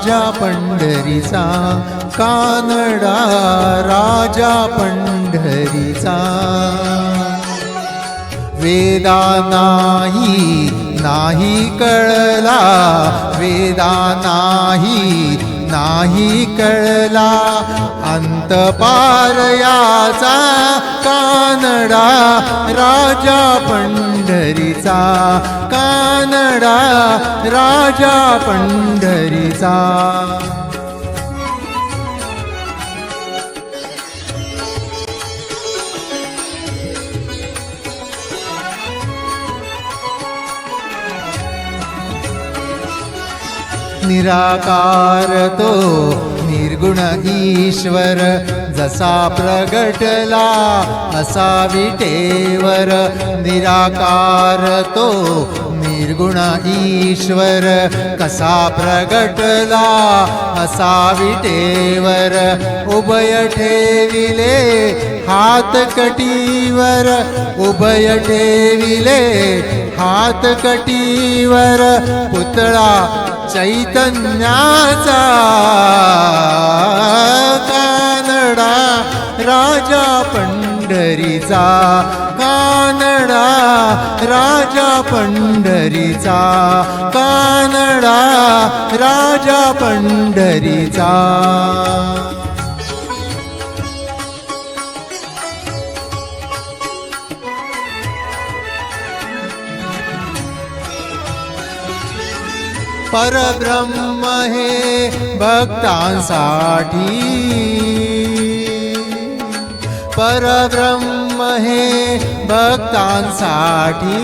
राजा पंढरीचा, कानडा राजा पंढरीचा. वेदा नाही कळला, वेदा नाही कळला, अंत पार याचा, कानडा राजा पंढरीचा, कानडा राजा पंढरीचा. निराकार तो निर्गुण ईश्वर, जसा प्रगटला असा विटेवर. निराकार तो निर्गुण ईश्वर, कसा प्रगटला असा विटेवर. उभय ठेविले हात कटीवर, उभय ठेविले हात कटीवर. पुतळा चैतन्याचा, कानडा राजा पंढरीचा, कानडा राजा पंढरीचा, कानडा राजा पंढरीचा. परब्रह्म हे भक्तांसाठी, परब्रह्म हे भक्तांसाठी.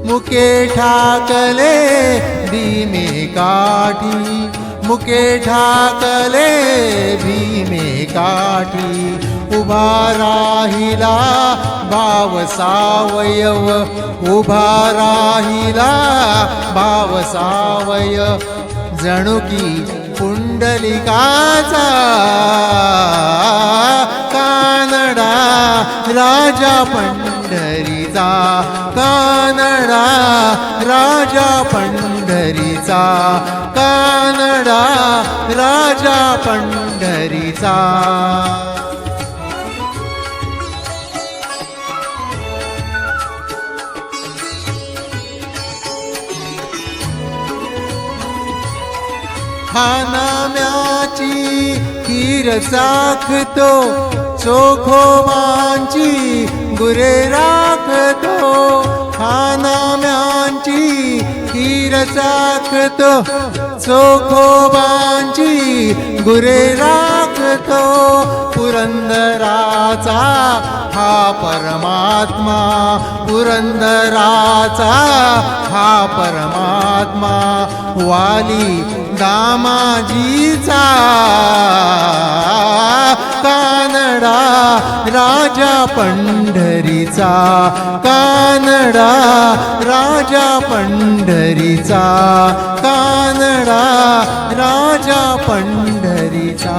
मुके ठाकले भीमे काठी, मुके ठाकले भीमे काठी. उभा राहिला भाव सावयव, उभा राहिला भाव सावयव. जणू की पुंडलिकाचा, कानडा राजा पंढरीचा, कानडा राजा पंढरीचा, कानडा राजा पंढरीचा. हा नाम्याची खीर साखतो, चोखोबांची गुरे राखतो. हा नाम्यांची खीर साखतो, चोखोबांची गुरे राखतो. पुरंदराचा हा परमात्मा, पुरंदराचा हा परमात्मा. वाली दामाजीचा, कानडा राजा पंढरीचा, कानडा राजा पंढरीचा, कानडा राजा पंढरीचा.